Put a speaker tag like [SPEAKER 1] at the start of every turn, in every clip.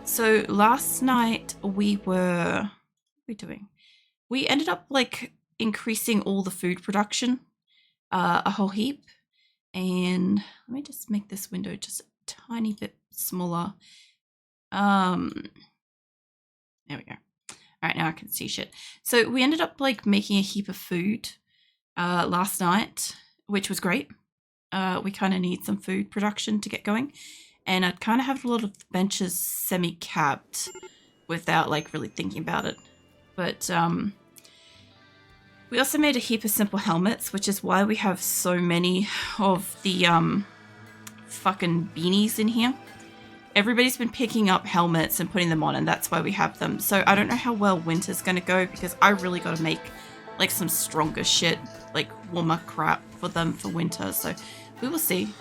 [SPEAKER 1] So last night what are we doing? We ended up like increasing all the food production a whole heap. And let me just make this window just a tiny bit smaller. There we go. All right, now I can see shit. So we ended up like making a heap of food last night, which was great. We kind of need some food production to get going. And I'd kind of have a lot of the benches semi-capped without like really thinking about it. But we also made a heap of simple helmets, which is why we have so many of the fucking beanies in here. Everybody's been picking up helmets and putting them on, and that's why we have them. So I don't know how well winter's going to go, because I really got to make like some stronger shit, like warmer crap for them for winter. So we will see.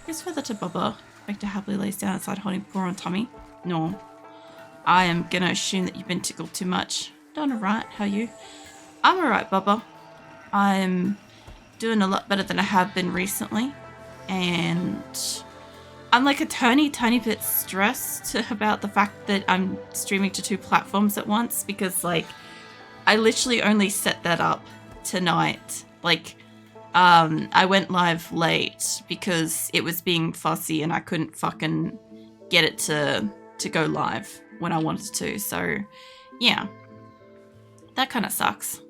[SPEAKER 1] Here's further to Bubba. Victor happily lays down outside holding poor on tummy. No. I am going to assume that you've been tickled too much. Done alright, how are you? I'm alright, Bubba. I'm doing a lot better than I have been recently. And I'm like a tiny bit stressed about the fact that I'm streaming to 2 platforms at once, because like I literally only set that up tonight. Like I went live late because it was being fussy and I couldn't fucking get it to go live when I wanted to. So yeah, that kind of sucks.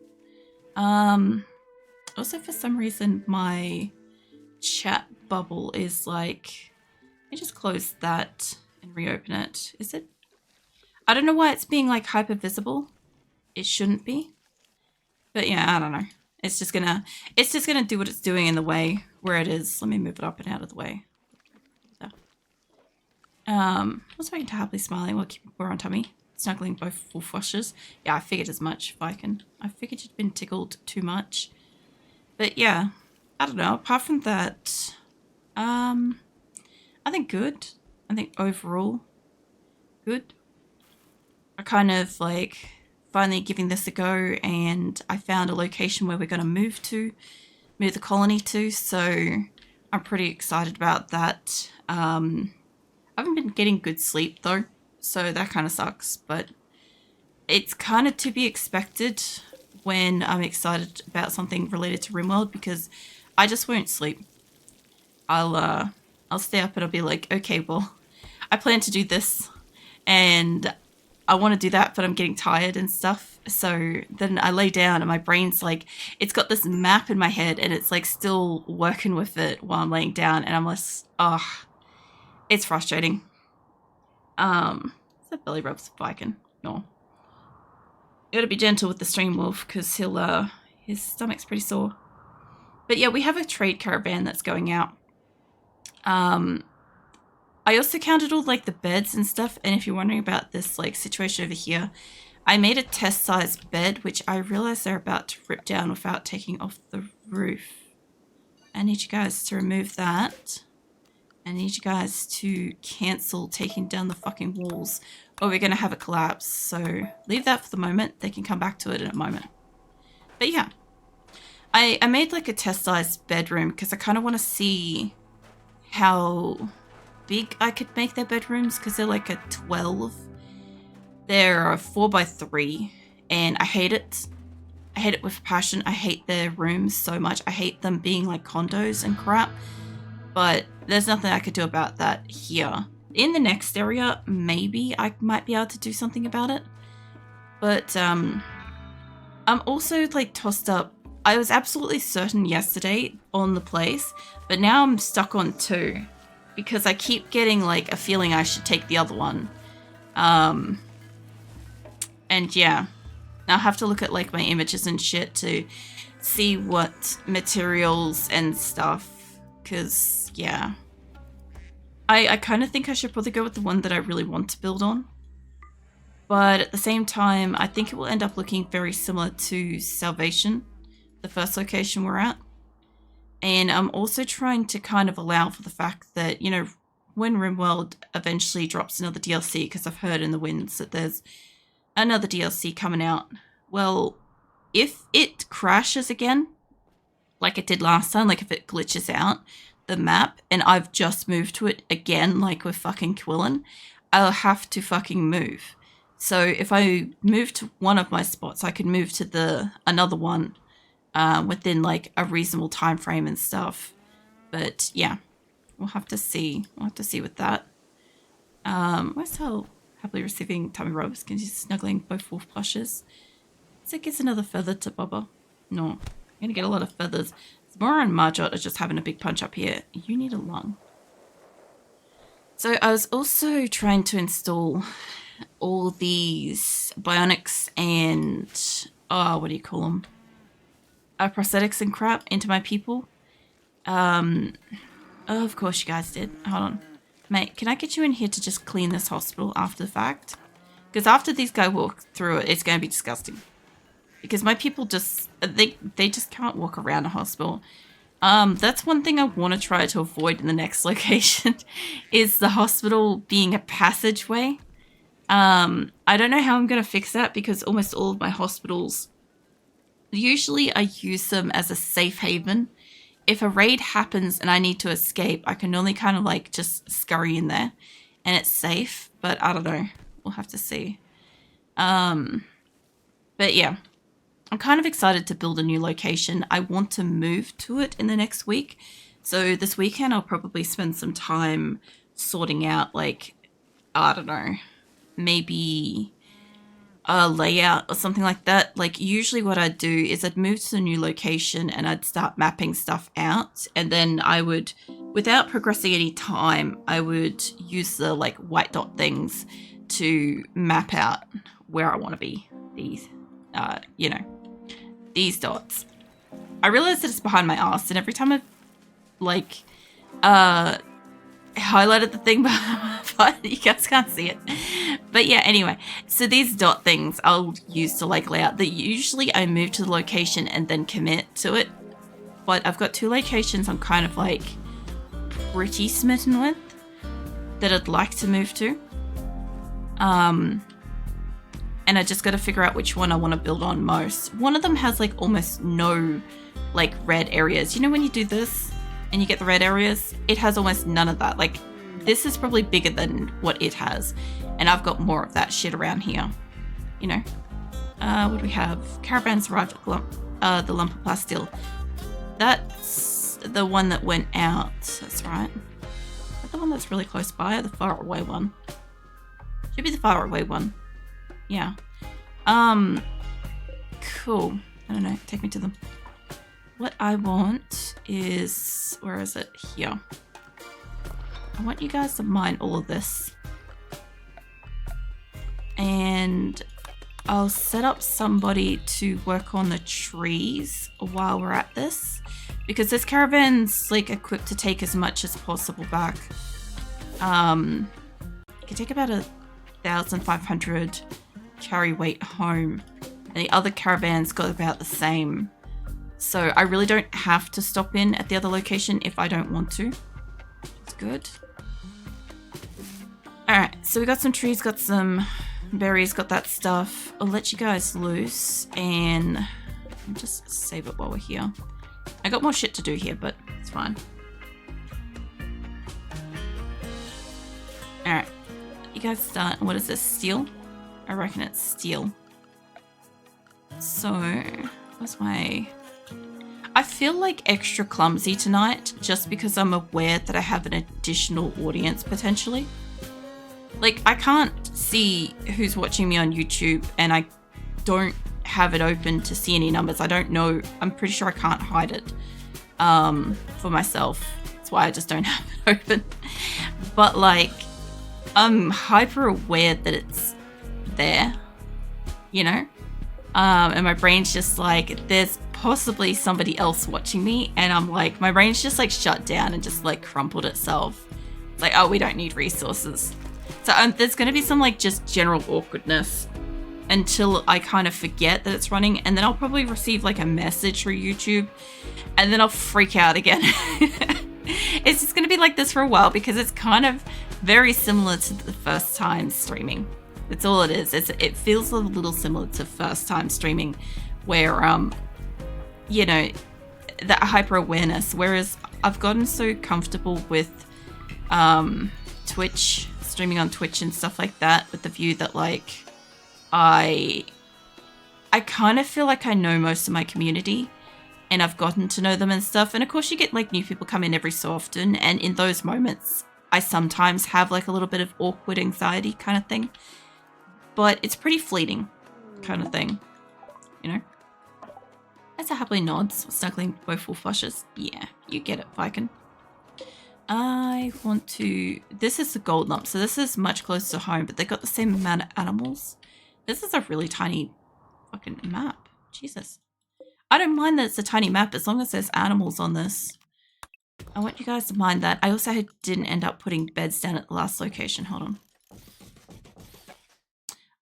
[SPEAKER 1] Also, for some reason my chat bubble is like, let me just close that and reopen it. Is it? I don't know why it's being like hyper visible. It shouldn't be. But yeah, I don't know. It's just gonna do what it's doing in the way where it is. Let me move it up and out of the way. So. I was waiting to happily smiling while keeping poor on tummy, snuggling both full flushes. Yeah, I figured as much, Viken. I figured you'd been tickled too much. But yeah, I don't know. Apart from that, I think good. I think overall, good. I kind of like finally giving this a go, and I found a location where we're going to move the colony to, so I'm pretty excited about that. I haven't been getting good sleep though, so that kind of sucks, but it's kind of to be expected when I'm excited about something related to RimWorld, because I just won't sleep. I'll stay up and I'll be like, okay, well, I plan to do this and I want to do that, but I'm getting tired and stuff. So then I lay down and my brain's like, it's got this map in my head and it's like still working with it while I'm laying down, and I'm just, it's frustrating. Is that belly rubs Viking? No. You gotta be gentle with the stream wolf, because his stomach's pretty sore. But yeah, we have a trade caravan that's going out. I also counted all like the beds and stuff, and if you're wondering about this like situation over here, I made a test size bed, which I realized they're about to rip down without taking off the roof. I need you guys to remove that. I need you guys to cancel taking down the fucking walls, or we're gonna have it collapse. So leave that for the moment. They can come back to it in a moment. But yeah, I made like a test size bedroom because I kind of want to see how big I could make their bedrooms, because they're like a 12. They're a 4x3, and I hate it. I hate it with passion. I hate their rooms so much. I hate them being like condos and crap, but there's nothing I could do about that here. In the next area, maybe I might be able to do something about it, but I'm also like tossed up. I was absolutely certain yesterday on the place, but now I'm stuck on 2 because I keep getting like a feeling I should take the other one. And yeah, I'll have to look at like my images and shit to see what materials and stuff, because yeah, I kind of think I should probably go with the one that I really want to build on. But at the same time, I think it will end up looking very similar to Salvation, the first location we're at. And I'm also trying to kind of allow for the fact that, you know, when RimWorld eventually drops another DLC, because I've heard in the winds that there's another DLC coming out. Well, if it crashes again, like it did last time, like if it glitches out the map and I've just moved to it again, like with fucking Quillen, I'll have to fucking move. So if I move to one of my spots, I could move to another one within like a reasonable time frame and stuff. But yeah, we'll have to see. We'll have to see with that. Where's Hell happily receiving tummy rubs? Can she's snuggling both wolf plushes? So it gives another feather to Bubba. No, I'm gonna get a lot of feathers. Zamora and Marjot are just having a big punch up here. You need a lung. So I was also trying to install all these bionics and what do you call them? Prosthetics and crap into my people. Of course you guys did. Hold on. Mate, can I get you in here to just clean this hospital after the fact? Because after these guys walk through it, it's going to be disgusting. Because my people just, they just can't walk around a hospital. That's one thing I want to try to avoid in the next location, is the hospital being a passageway. I don't know how I'm going to fix that, because almost all of my hospitals, usually I use them as a safe haven. If a raid happens and I need to escape, I can normally kind of like just scurry in there and it's safe, but I don't know. We'll have to see. But yeah, I'm kind of excited to build a new location. I want to move to it in the next week. So this weekend, I'll probably spend some time sorting out, like, I don't know, maybe a layout or something like that. Like, usually what I'd do is I'd move to the new location and I'd start mapping stuff out. And then I would, without progressing any time, I would use the, like, white dot things to map out where I want to be. These, you know, these dots. I realized that it's behind my ass, and every time I've, like, highlighted the thing but you guys can't see it, but yeah, anyway, so these dot things I'll use to like lay out. That usually I move to the location and then commit to it, but I've got two locations I'm kind of like pretty smitten with that I'd like to move to, and I just got to figure out which one I want to build on most. One of them has like almost no like red areas. You know when you do this and you get the red areas, it has almost none of that. Like, this is probably bigger than what it has, and I've got more of that shit around here, you know. What do we have? Caravans arrived at the lump of plasteel. That's the one that went out. That's right. Is that the one that's really close by, or the far away one? Should be the far away one. Yeah. Cool. I don't know. Take me to them. What I want is, where is it? Here. I want you guys to mine all of this. And I'll set up somebody to work on the trees while we're at this, because this caravan's like equipped to take as much as possible back. It can take about 1,500 carry weight home, and the other caravan's got about the same. So I really don't have to stop in at the other location if I don't want to. It's good. Alright, so we got some trees, got some berries, got that stuff. I'll let you guys loose and I'll just save it while we're here. I got more shit to do here, but it's fine. Alright, you guys start. What is this? Steel? I reckon it's steel. So, where's my... I feel like extra clumsy tonight just because I'm aware that I have an additional audience potentially. Like, I can't see who's watching me on YouTube and I don't have it open to see any numbers. I don't know. I'm pretty sure I can't hide it for myself. That's why I just don't have it open. But like, I'm hyper aware that it's there, you know? And my brain's just like, there's possibly somebody else watching me, and I'm like, my brain's just like shut down and just like crumpled itself. It's like, oh, we don't need resources. So there's going to be some like just general awkwardness until I kind of forget that it's running, and then I'll probably receive like a message through YouTube, and then I'll freak out again. It's just going to be like this for a while because it's kind of very similar to the first time streaming. That's all it is. It feels a little similar to first time streaming, where you know, that hyper awareness. Whereas I've gotten so comfortable with Twitch streaming on Twitch and stuff like that with the view that like I kind of feel like I know most of my community and I've gotten to know them and stuff. And of course you get like new people come in every so often, and in those moments I sometimes have like a little bit of awkward anxiety kind of thing, but it's pretty fleeting kind of thing, you know. As a happily nods, snuggling both full flushes. Yeah, you get it, Viking. I want to... This is the gold lump, so this is much closer to home, but they got the same amount of animals. This is a really tiny fucking map. Jesus. I don't mind that it's a tiny map as long as there's animals on this. I want you guys to mind that. I also didn't end up putting beds down at the last location. Hold on.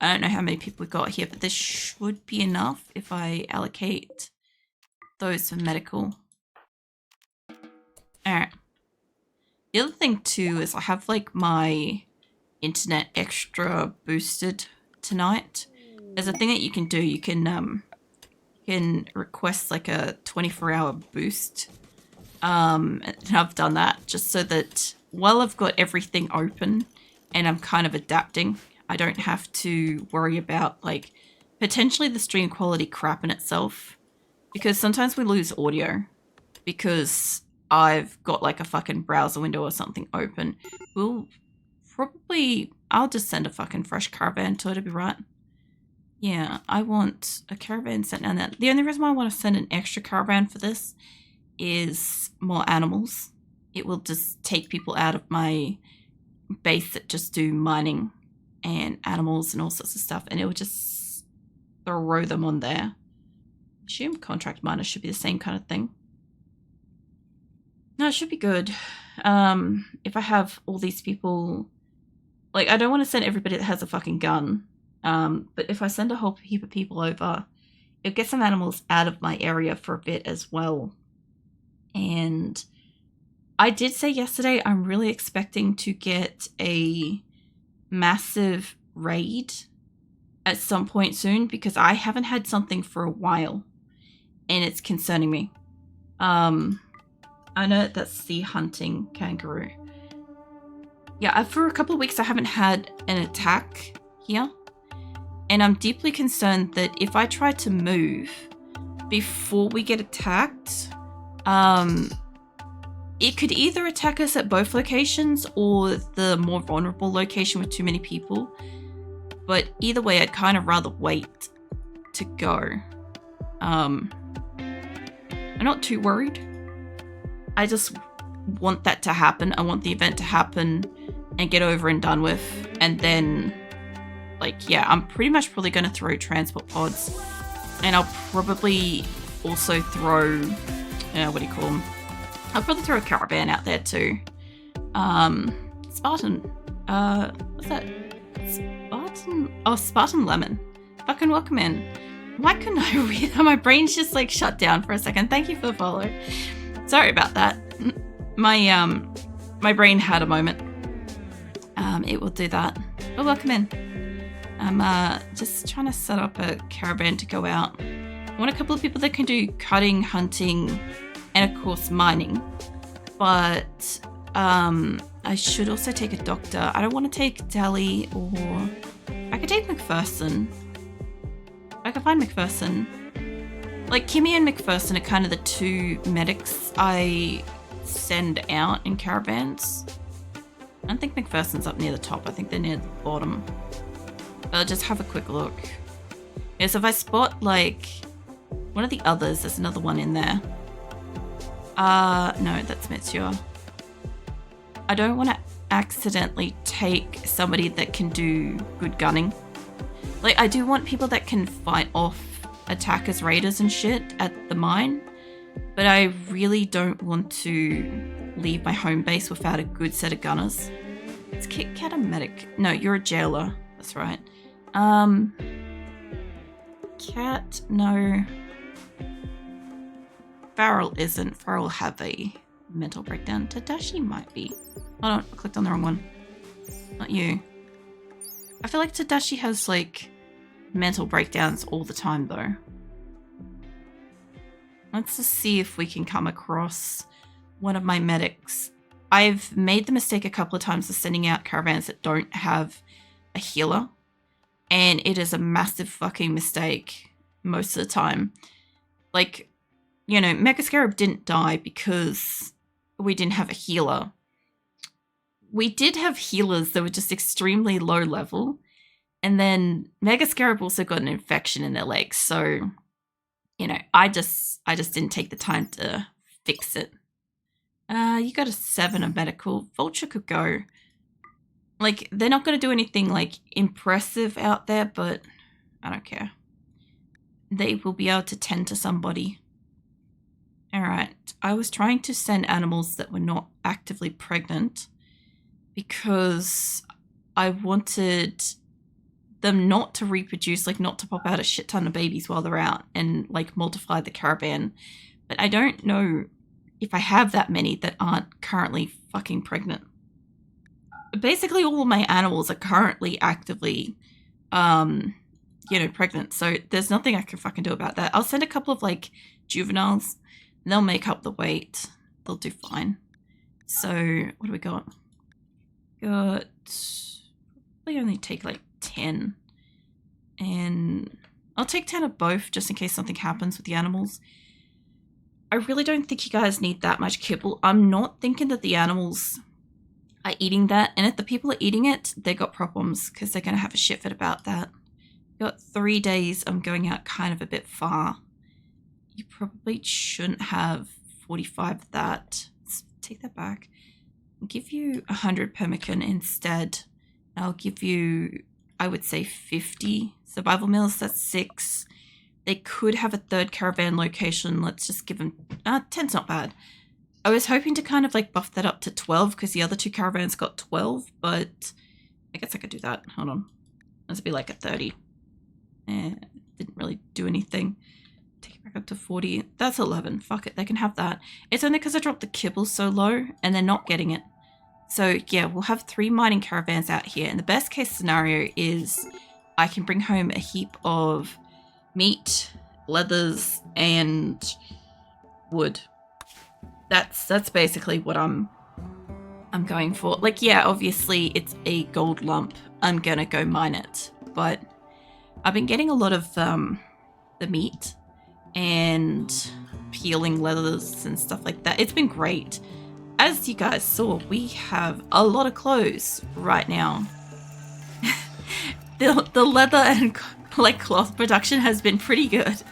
[SPEAKER 1] I don't know how many people we got here, but this should be enough if I allocate those for medical. Alright. The other thing too is I have like my internet extra boosted tonight. There's a thing that you can do. You can request like a 24-hour boost. And I've done that just so that while I've got everything open and I'm kind of adapting, I don't have to worry about like potentially the stream quality crap in itself, because sometimes we lose audio because I've got like a fucking browser window or something open. I'll just send a fucking fresh caravan to it, it'll be right. Yeah, I want a caravan sent down there. The only reason why I want to send an extra caravan for this is more animals. It will just take people out of my base that just do mining and animals and all sorts of stuff, and it will just throw them on there. I assume contract miners should be the same kind of thing. No, it should be good. If I have all these people, like, I don't want to send everybody that has a fucking gun, but if I send a whole heap of people over, it'll get some animals out of my area for a bit as well. And I did say yesterday I'm really expecting to get a massive raid at some point soon, because I haven't had something for a while and it's concerning me. I know that's the hunting kangaroo. Yeah, for a couple of weeks I haven't had an attack here, and I'm deeply concerned that if I try to move before we get attacked, it could either attack us at both locations or the more vulnerable location with too many people. But either way, I'd kind of rather wait to go. I'm not too worried. I just want that to happen. I want the event to happen and get over and done with. And then, like, yeah, I'm pretty much probably going to throw transport pods. And I'll probably also throw, what do you call them? I'll probably throw a caravan out there too. Spartan. What's that? Spartan? Oh, Spartan Lemon. Fucking welcome in. Why couldn't I read that? My brain's just like shut down for a second. Thank you for the follow. Sorry about that. My brain had a moment. It will do that. Oh, welcome in. I'm just trying to set up a caravan to go out. I want a couple of people that can do cutting, hunting, and of course mining. But I should also take a doctor. I don't want to take Dally, or I could take McPherson. I can find McPherson. Like, Kimmy and McPherson are kind of the two medics I send out in caravans. I don't think McPherson's up near the top. I think they're near the bottom. But I'll just have a quick look. Yeah, so if I spot, like, one of the others, there's another one in there. No, that's Mitsuya. I don't want to accidentally take somebody that can do good gunning. Like, I do want people that can fight off attackers, raiders and shit at the mine, but I really don't want to leave my home base without a good set of gunners. It's Kit Kat a medic? No, you're a jailer. That's right. Cat, no. Farrell isn't. Farrell have a mental breakdown. Tadashi might be. Hold on, I clicked on the wrong one. Not you. I feel like Tadashi has, like, mental breakdowns all the time, though. Let's just see if we can come across one of my medics I've made the mistake a couple of times of sending out caravans that don't have a healer. And it is a massive fucking mistake most of the time. Like, you know, Mega Scarab didn't die because we didn't have a healer. We did have healers that were just extremely low level. And then Mega Scarab also got an infection in their legs. So, you know, I just didn't take the time to fix it. You got a 7 of medical. Vulture could go. Like, they're not going to do anything, like, impressive out there, but I don't care. They will be able to tend to somebody. Alright, I was trying to send animals that were not actively pregnant because I wanted them not to reproduce, like, not to pop out a shit ton of babies while they're out and, like, multiply the caravan. But I don't know if I have that many that aren't currently fucking pregnant. Basically, all of my animals are currently actively, you know, pregnant. So there's nothing I can fucking do about that. I'll send a couple of, like, juveniles. And they'll make up the weight. They'll do fine. So, what do we got? Got... Probably only take, like, 10. And I'll take 10 of both just in case something happens with the animals. I really don't think you guys need that much kibble. I'm not thinking that the animals are eating that, and if the people are eating it, they got problems because they're going to have a shit fit about that. Got 3 days. I'm going out kind of a bit far. You probably shouldn't have 45 of that. Let's take that back. I'll give you 100 pemmican instead. I'll give you, I would say, 50 survival meals. That's 6. They could have a 3rd caravan location. Let's just give them... 10's not bad. I was hoping to kind of like buff that up to 12 because the other 2 caravans got 12, but I guess I could do that. Hold on. This would be like a 30. Didn't really do anything. Take it back up to 40. That's 11. Fuck it. They can have that. It's only because I dropped the kibble so low and they're not getting it. So yeah, we'll have 3 mining caravans out here. And the best case scenario is I can bring home a heap of meat, leathers, and wood. That's basically what I'm going for. Like, yeah, obviously it's a gold lump. I'm gonna go mine it. But I've been getting a lot of the meat and peeling leathers and stuff like that. It's been great. As you guys saw, we have a lot of clothes right now. the leather and like cloth production has been pretty good.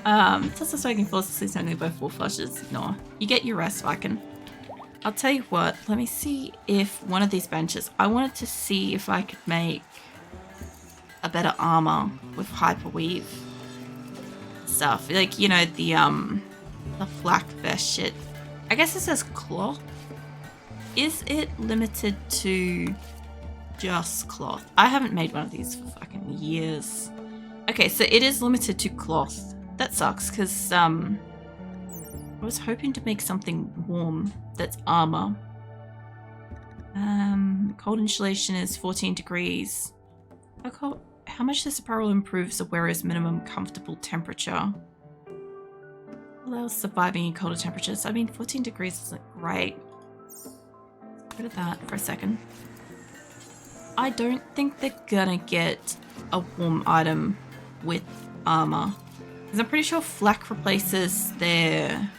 [SPEAKER 1] It's also striking forces is only by 4 flushes. Ignore. You get your rest, Viking. I'll tell you what, let me see if one of these benches, I wanted to see if I could make a better armor with hyperweave stuff. Like, you know, the flak vest shit. I guess it says cloth. Is it limited to just cloth? I haven't made one of these for fucking years. Okay, so it is limited to cloth. That sucks, because I was hoping to make something warm that's armor. Cold insulation is 14 degrees. How much this apparel improves the wearer's minimum comfortable temperature? Allows surviving in colder temperatures. I mean, 14 degrees isn't great. Let's go to that for a second. I don't think they're gonna get a warm item with armor. Because I'm pretty sure flak replaces their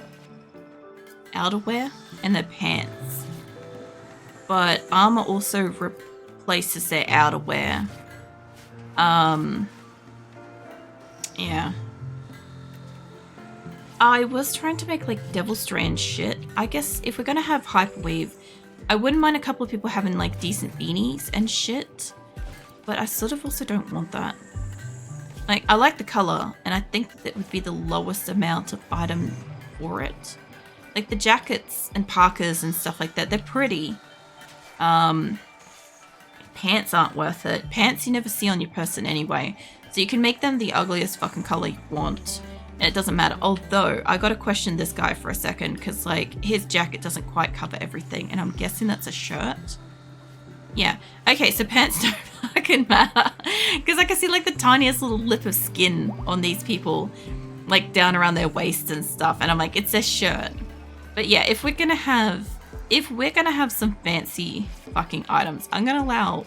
[SPEAKER 1] outerwear and their pants. But armor also replaces their outerwear. Yeah. I was trying to make like Devil Strand shit. I guess if we're gonna have hyperweave, I wouldn't mind a couple of people having like decent beanies and shit. But I sort of also don't want that. Like, I like the color, and I think that would be the lowest amount of item for it. Like, the jackets and parkas and stuff like that, they're pretty. Pants aren't worth it. Pants you never see on your person anyway. So you can make them the ugliest fucking color you want. And it doesn't matter. Although, I gotta question this guy for a second, because, like, his jacket doesn't quite cover everything. And I'm guessing that's a shirt. Yeah. Okay, so pants don't fucking matter. Because I can see, like, the tiniest little lip of skin on these people. Like, down around their waist and stuff. And I'm like, it's a shirt. But yeah, if we're gonna have if we're gonna have some fancy fucking items, I'm gonna allow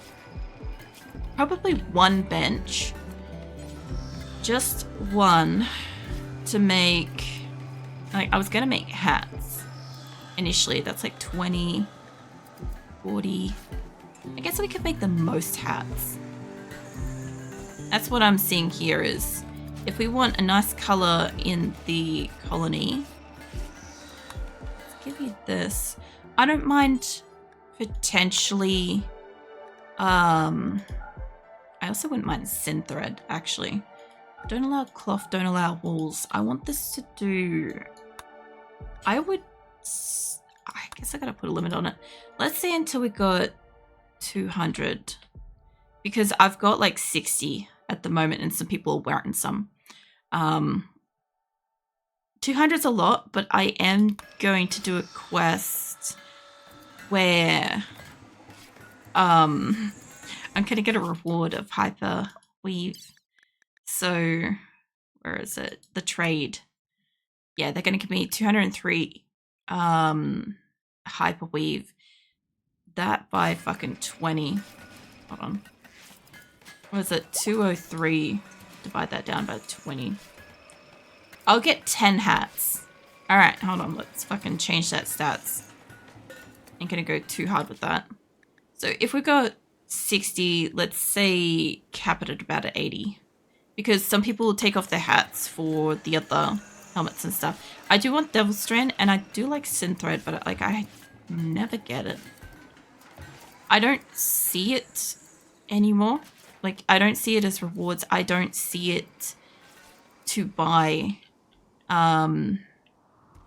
[SPEAKER 1] probably one bench, just one, to make, like, I was gonna make hats initially. That's like 20, 40. I guess we could make the most hats. That's what I'm seeing here is if we want a nice color in the colony, let's give you this. I don't mind potentially, I also wouldn't mind synthread actually. Don't allow cloth, don't allow wools. I want this to do, I guess I gotta put a limit on it. Let's say until we got 200, because I've got like 60 at the moment and some people are wearing some. 200's a lot, but I am going to do a quest where I'm gonna get a reward of hyper weave. So where is it? The trade. Yeah, they're gonna give me 203 hyper weave. That by fucking 20. Hold on. What was it? 203. Divide that down by 20. I'll get 10 hats. Alright, hold on. Let's fucking change that stats. Ain't gonna go too hard with that. So if we got 60, let's say cap it at about 80. Because some people will take off their hats for the other helmets and stuff. I do want Devil Strand and I do like Synthread, but like I never get it. I don't see it anymore. Like I don't see it as rewards. I don't see it to buy. Yeah,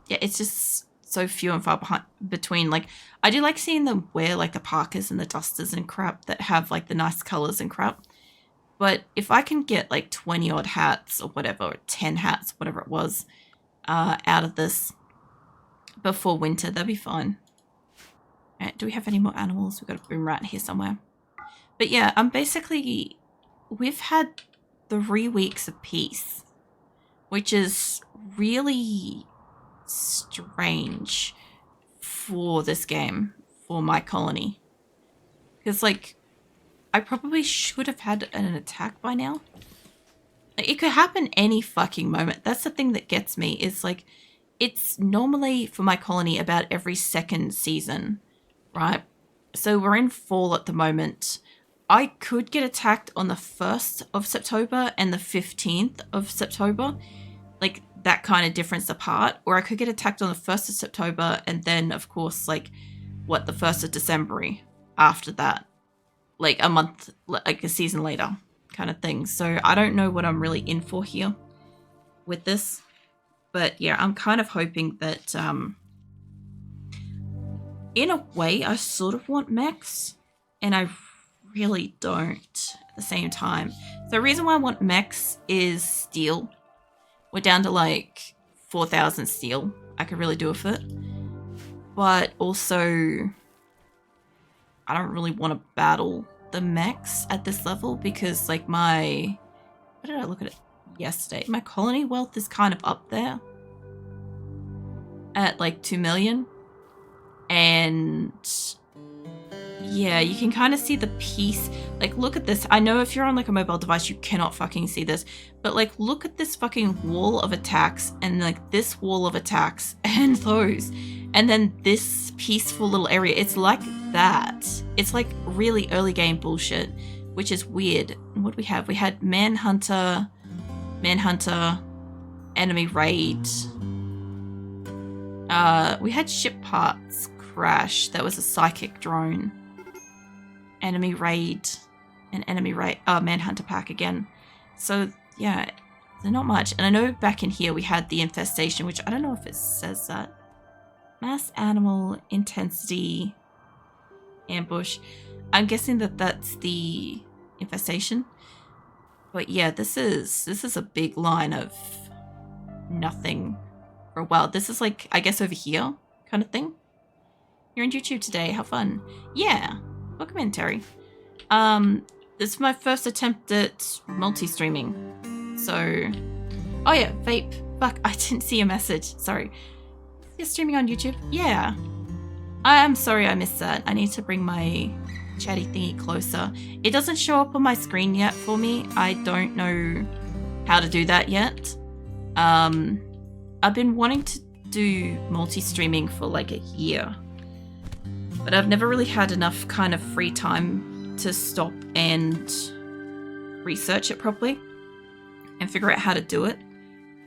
[SPEAKER 1] it's just so few and far between. Like I do like seeing them wear like the parkas and the dusters and crap that have like the nice colors and crap. But if I can get like 20 odd hats or whatever, or 10 hats, whatever it was, out of this before winter, that'd be fine. Right, do we have any more animals? We've got a boom rat here somewhere. But yeah, basically, we've had 3 weeks of peace, which is really strange for this game, for my colony. Because like, I probably should have had an attack by now. Like, it could happen any fucking moment. That's the thing that gets me, is like, it's normally for my colony about every 2nd season, right? So we're in fall at the moment. I could get attacked on the 1st of September and the 15th of September, like that kind of difference apart. Or I could get attacked on the 1st of September and then, of course, like, what, the 1st of December after that. Like a month, like a season later kind of thing. So I don't know what I'm really in for here with this. But yeah, I'm kind of hoping that, in a way, I sort of want mechs. And I really don't at the same time. So the reason why I want mechs is steel. We're down to like 4,000 steel. I could really do with it. But also, I don't really want to battle the mechs at this level because like what did I look at it yesterday? My colony wealth is kind of up there at like 2 million. And yeah, you can kind of see the piece. Like, look at this. I know if you're on like a mobile device, you cannot fucking see this. But like, look at this fucking wall of attacks and like this wall of attacks and those. And then this peaceful little area. It's like that. It's like really early game bullshit, which is weird. What do we have? We had manhunter, enemy raid. We had ship parts crash. That was a psychic drone. Enemy raid, and enemy raid, manhunter pack again. So yeah, they're not much. And I know back in here we had the infestation, which I don't know if it says that. Mass animal intensity ambush. I'm guessing that that's the infestation. But yeah, this is a big line of nothing for a while. This is like, I guess, over here kind of thing. You're on YouTube today. How fun. Yeah. Welcome in, Terry. This is my first attempt at multi-streaming. So, oh yeah, vape. Fuck, I didn't see a message. Sorry. You're streaming on YouTube? Yeah. I'm sorry I missed that. I need to bring my chatty thingy closer. It doesn't show up on my screen yet for me. I don't know how to do that yet. I've been wanting to do multi-streaming for like a year, but I've never really had enough kind of free time to stop and research it properly and figure out how to do it.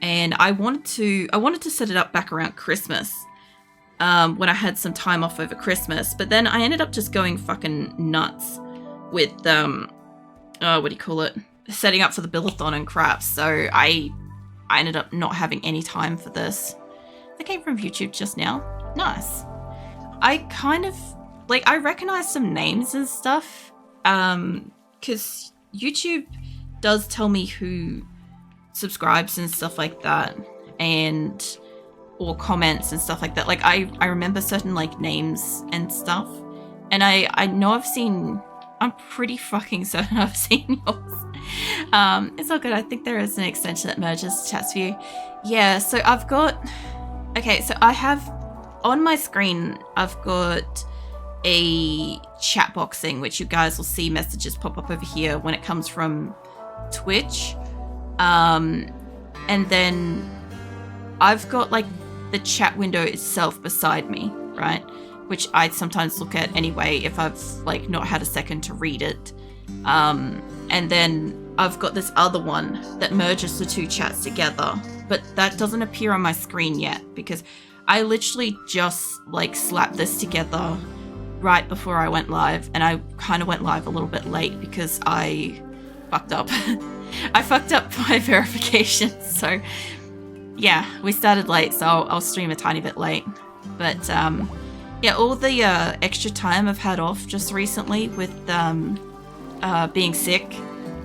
[SPEAKER 1] And I wanted to set it up back around Christmas, when I had some time off over Christmas, but then I ended up just going fucking nuts with what do you call it, setting up for the billathon and crap. So I ended up not having any time for this. That came from YouTube just now. Nice. I kind of like, I recognize some names and stuff, because YouTube does tell me who subscribes and stuff like that, and or comments and stuff like that. Like I remember certain like names and stuff, and I know I'm pretty fucking certain I've seen yours. It's all good. I think there is an extension that merges chats view. Yeah, so I've got, okay, so I have on my screen, I've got a chat box thing, which you guys will see messages pop up over here when it comes from Twitch. And then I've got like the chat window itself beside me, right? Which I sometimes look at anyway if I've like not had a second to read it. And then I've got this other one that merges the two chats together, but that doesn't appear on my screen yet because I literally just like slapped this together right before I went live, and I kind of went live a little bit late because I fucked up. I fucked up my verification, so yeah, we started late, so I'll stream a tiny bit late. But yeah, all the extra time I've had off just recently with being sick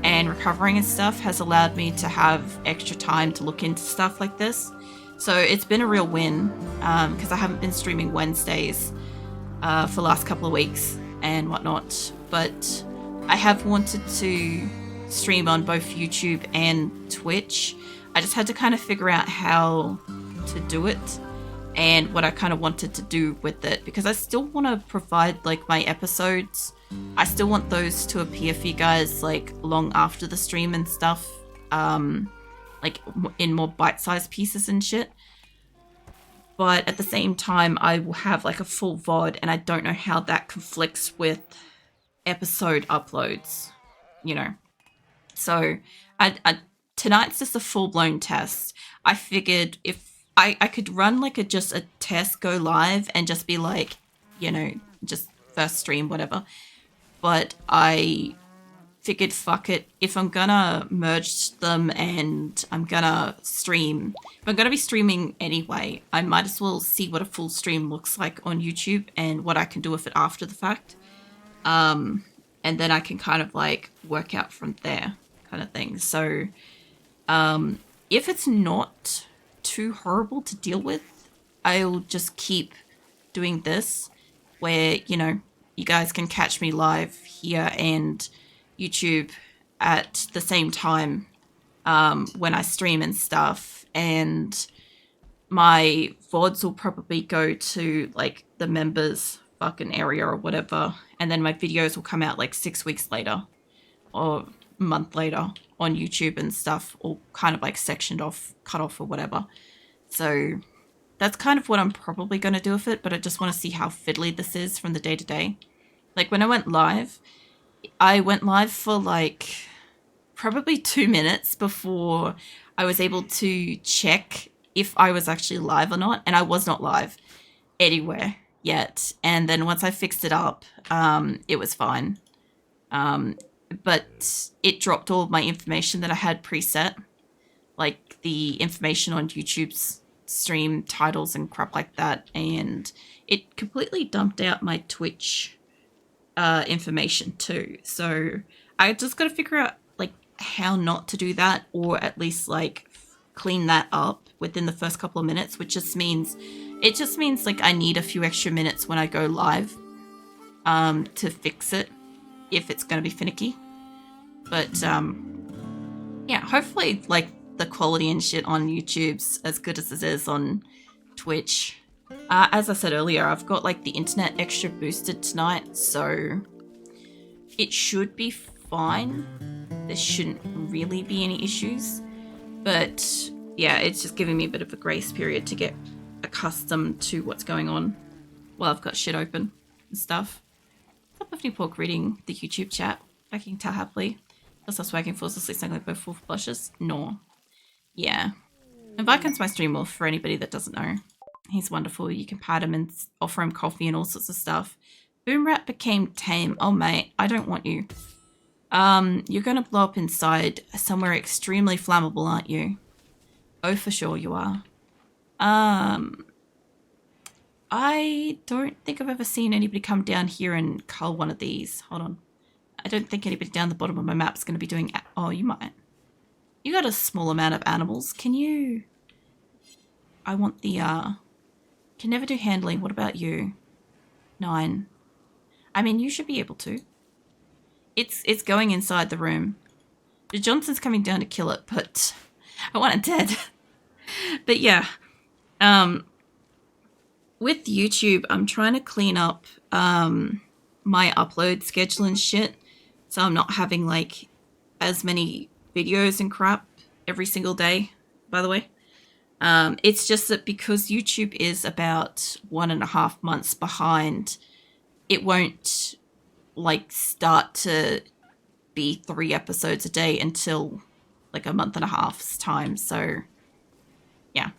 [SPEAKER 1] and recovering and stuff has allowed me to have extra time to look into stuff like this. So it's been a real win, because I haven't been streaming Wednesdays for the last couple of weeks and whatnot. But I have wanted to stream on both YouTube and Twitch. I just had to kind of figure out how to do it and what I kind of wanted to do with it, because I still want to provide like my episodes. I still want those to appear for you guys like long after the stream and stuff, like in more bite-sized pieces and shit. But at the same time, I will have like a full VOD, and I don't know how that conflicts with episode uploads, you know. So tonight's just a full-blown test. I figured if I could run like just a test, go live, and just be like, you know, just first stream, whatever. But I figured, fuck it, if I'm gonna merge them and I'm gonna stream, if I'm gonna be streaming anyway, I might as well see what a full stream looks like on YouTube and what I can do with it after the fact. And then I can kind of like work out from there, kind of thing. So if it's not too horrible to deal with, I'll just keep doing this where, you know, you guys can catch me live here and YouTube at the same time when I stream and stuff, and my VODs will probably go to like the members fucking area or whatever, and then my videos will come out like 6 weeks later or a month later on YouTube and stuff, all kind of like sectioned off, cut off or whatever. So that's kind of what I'm probably going to do with it, but I just want to see how fiddly this is from the day to day. Like when I went live for like probably 2 minutes before I was able to check if I was actually live or not, and I was not live anywhere yet. And then once I fixed it up, it was fine. But it dropped all of my information that I had preset, like the information on YouTube's stream titles and crap like that, and it completely dumped out my Twitch information too. So I just got to figure out like how not to do that, or at least like clean that up within the first couple of minutes, which just means like I need a few extra minutes when I go live to fix it if it's going to be finicky. But yeah, hopefully like the quality and shit on YouTube's as good as it is on Twitch. As I said earlier, I've got like the internet extra boosted tonight, so it should be fine. There shouldn't really be any issues. But yeah, it's just giving me a bit of a grace period to get accustomed to what's going on while I've got shit open and stuff. Top of New Pork reading the YouTube chat. Backing ta happily. Plus I was working falls asleep saying like both full blushes. No. Yeah. And Vikon's my stream wolf for anybody that doesn't know. He's wonderful. You can pat him and offer him coffee and all sorts of stuff. Boom Rat became tame. Oh mate, I don't want you. You're gonna blow up inside somewhere extremely flammable, aren't you? Oh, for sure you are. I don't think I've ever seen anybody come down here and cull one of these. Hold on. I don't think anybody down the bottom of my map's going to be doing... Oh, you might. You got a small amount of animals. Can you... I want the, Can never do handling. What about you? 9. I mean, you should be able to. It's going inside the room. The Johnson's coming down to kill it, but I want it dead. But yeah. With YouTube, I'm trying to clean up my upload schedule and shit. So I'm not having like as many videos and crap every single day, by the way. It's just that because YouTube is about 1.5 months behind, it won't like start to be 3 episodes a day until like a 1.5 months time. So yeah,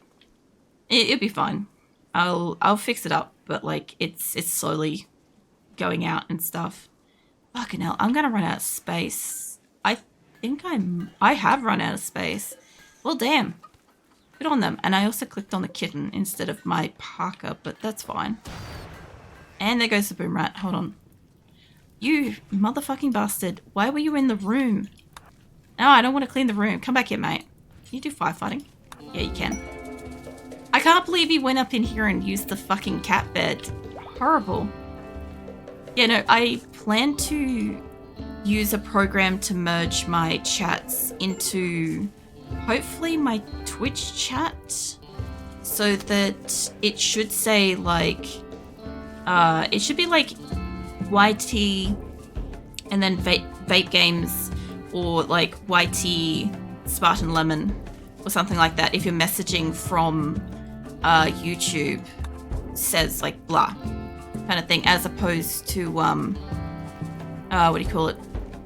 [SPEAKER 1] it'll be fine. I'll fix it up, but like it's slowly going out and stuff. Fucking hell, I'm gonna run out of space. I think I have run out of space. Well, damn. Good on them. And I also clicked on the kitten instead of my parka, but that's fine. And there goes the boom rat. Hold on. You motherfucking bastard. Why were you in the room? No, I don't want to clean the room. Come back here, mate. Can you do firefighting? Yeah, you can. I can't believe he went up in here and used the fucking cat bed. Horrible. Yeah, no, I plan to use a program to merge my chats into hopefully my Twitch chat so that it should say like, it should be like YT and then vape games or like YT Spartan Lemon or something like that. If you're messaging from YouTube says like blah kind of thing, as opposed to what do you call it?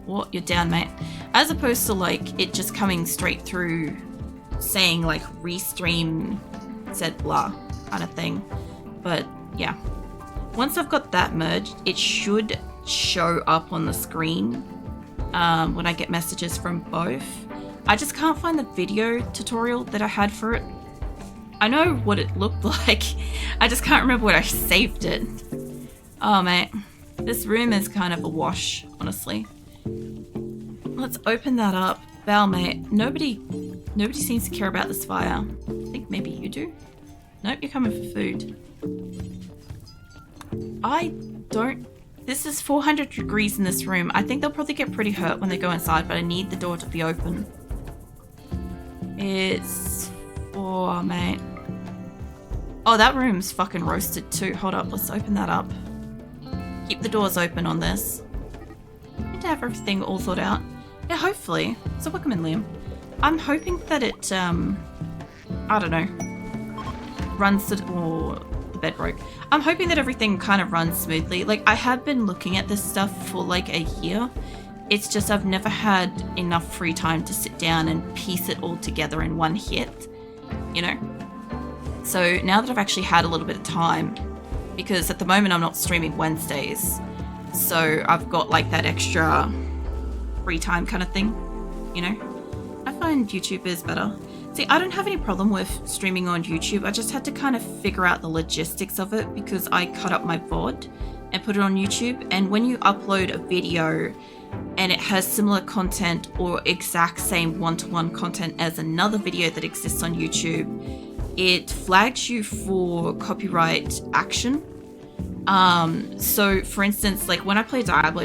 [SPEAKER 1] What? You're down, mate. As opposed to like it just coming straight through saying like restream said blah kind of thing. But yeah, once I've got that merged, it should show up on the screen when I get messages from both. I just can't find the video tutorial that I had for it. I know what it looked like. I just can't remember where I saved it. Oh, mate. This room is kind of a wash, honestly. Let's open that up. Val, mate. Nobody seems to care about this fire. I think maybe you do. Nope, you're coming for food. This is 400 degrees in this room. I think they'll probably get pretty hurt when they go inside, but I need the door to be open. It's 4, mate. Oh, that room's fucking roasted too. Hold up, let's open that up. Keep the doors open on this. Need to have everything all thought out. Yeah, hopefully. So welcome in, Liam. I'm hoping that it, I don't know, runs to, or the bed broke. I'm hoping that everything kind of runs smoothly. Like, I have been looking at this stuff for like a year. It's just I've never had enough free time to sit down and piece it all together in one hit, you know? So now that I've actually had a little bit of time, because at the moment I'm not streaming Wednesdays, so I've got like that extra free time kind of thing, you know? I find YouTube is better. See, I don't have any problem with streaming on YouTube. I just had to kind of figure out the logistics of it because I cut up my VOD and put it on YouTube. And when you upload a video and it has similar content or exact same one-to-one content as another video that exists on YouTube, it flags you for copyright action. So for instance, like when I play Diablo